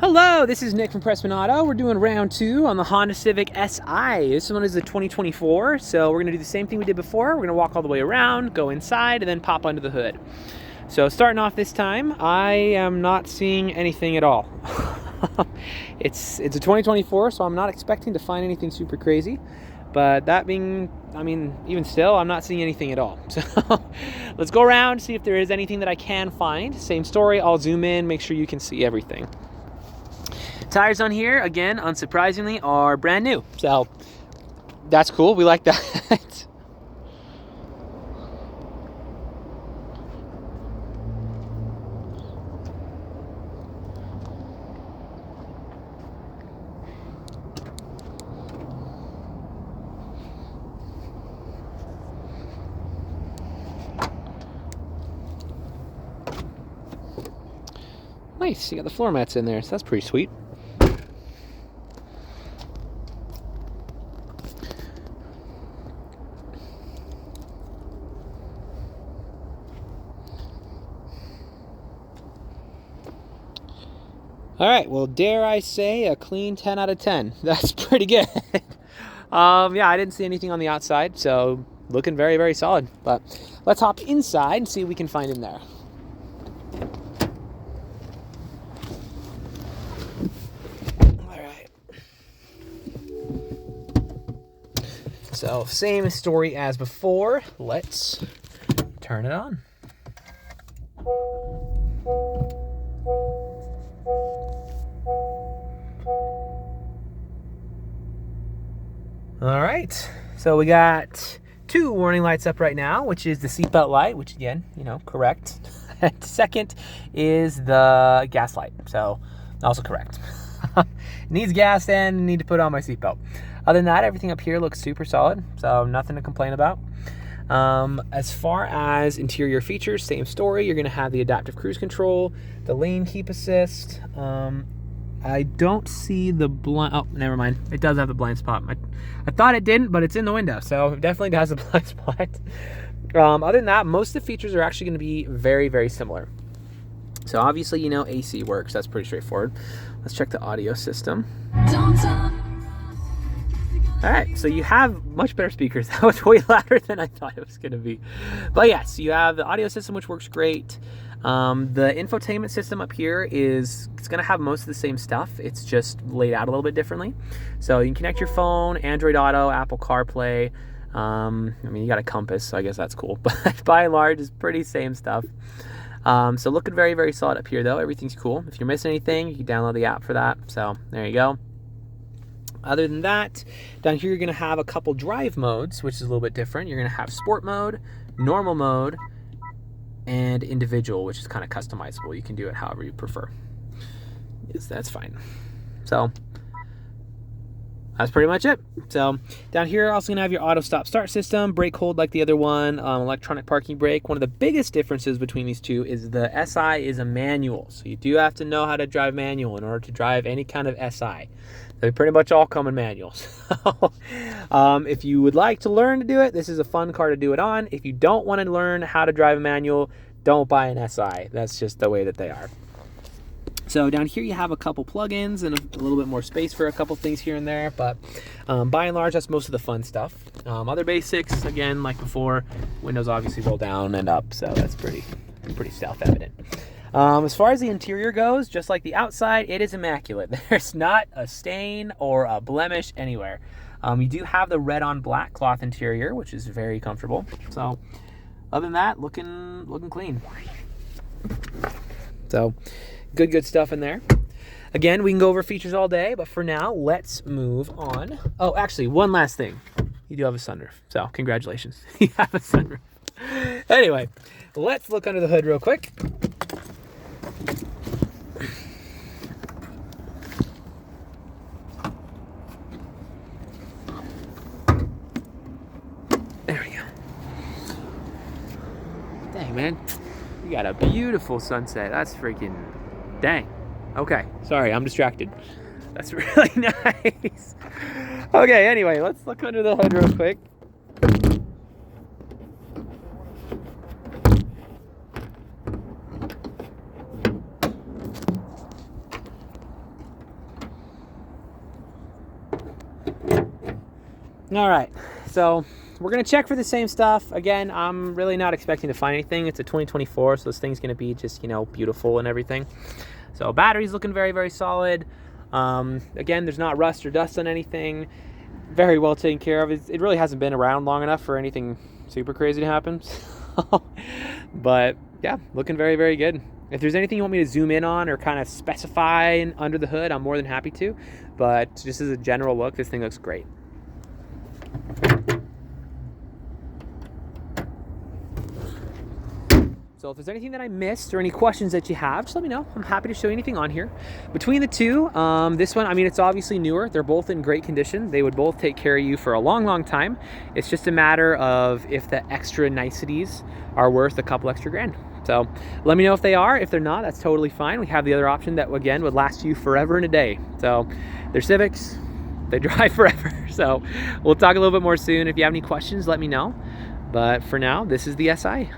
Hello, this is Nick from Prestman Auto. We're doing round 2 on the Honda Civic Si. This one is the 2024, so we're going to do the same thing we did before. We're going to walk all the way around, go inside, and then pop under the hood. So starting off this time, I am not seeing anything at all. It's a 2024, so I'm not expecting to find anything super crazy. But that being, even still, I'm not seeing anything at all. So let's go around, see if there is anything that I can find. Same story, I'll zoom in, make sure you can see everything. Tires on here, again, unsurprisingly, are brand new. So that's cool, we like that. Nice, you got the floor mats in there, so that's pretty sweet. All right, well, dare I say a clean 10 out of 10. That's pretty good. Yeah, I didn't see anything on the outside, so looking very, very solid. But let's hop inside and see what we can find in there. All right. So same story as before. Let's turn it on. All right, so we got 2 warning lights up right now, which is the seatbelt light, which again, correct. And second is the gas light, so also correct. Needs gas and need to put on my seatbelt. Other than that, everything up here looks super solid, so nothing to complain about. As far as interior features, same story. You're gonna have the adaptive cruise control, the lane keep assist. I don't see the blind, oh, never mind. It does have the blind spot. I thought it didn't, but it's in the window, so it definitely does have a blind spot. Other than that, most of the features are actually gonna be very, very similar. So obviously, AC works, that's pretty straightforward. Let's check the audio system. All right, so you have much better speakers. That was way louder than I thought it was gonna be. But yes, you have the audio system, which works great. The infotainment system up here it's gonna have most of the same stuff. It's just laid out a little bit differently. So you can connect your phone, Android Auto, Apple CarPlay. You got a compass, so I guess that's cool. But by and large, it's pretty same stuff. So looking very, very solid up here though. Everything's cool. If you're missing anything, you can download the app for that. So there you go. Other than that, down here you're gonna have a couple drive modes, which is a little bit different. You're gonna have sport mode, normal mode, and individual, which is kind of customizable. You can do it however you prefer. Yes, that's fine. So that's pretty much it. So down here, you're also gonna have your auto stop start system, brake hold like the other one, electronic parking brake. One of the biggest differences between these two is the SI is a manual. So you do have to know how to drive manual in order to drive any kind of SI. They pretty much all come in manuals. If you would like to learn to do it, this is a fun car to do it on. If you don't want to learn how to drive a manual, don't buy an SI. That's just the way that they are. So down here you have a couple plugins and a little bit more space for a couple things here and there, but by and large, that's most of the fun stuff. Other basics, again, like before, windows obviously roll down and up, so that's pretty self-evident. As far as the interior goes, just like the outside, it is immaculate. There's not a stain or a blemish anywhere. You do have the red on black cloth interior, which is very comfortable. So other than that, looking clean. So good stuff in there. Again, we can go over features all day, but for now, let's move on. Oh, actually, one last thing. You do have a sunroof, so congratulations. You have a sunroof. Anyway, let's look under the hood real quick. There we go. Dang, man. You got a beautiful sunset. That's freaking dang. Okay, sorry, I'm distracted. That's really nice. Okay, anyway, let's look under the hood real quick. All right, so we're gonna check for the same stuff. Again, I'm really not expecting to find anything. It's a 2024, so this thing's gonna be just, you know, beautiful and everything. So battery's looking very, very solid. Again, there's not rust or dust on anything. Very well taken care of. It really hasn't been around long enough for anything super crazy to happen. But yeah, looking very, very good. If there's anything you want me to zoom in on or kind of specify under the hood, I'm more than happy to. But just as a general look, this thing looks great. So if there's anything that I missed or any questions that you have, just let me know. I'm happy to show you anything on here. Between the two, this one, I mean, it's obviously newer. They're both in great condition. They would both take care of you for a long, long time. It's just a matter of if the extra niceties are worth a couple extra grand. So let me know if they are. If they're not, that's totally fine. We have the other option that, again, would last you forever and a day. So they're Civics. They drive forever. So we'll talk a little bit more soon. If you have any questions, let me know. But for now, this is the SI.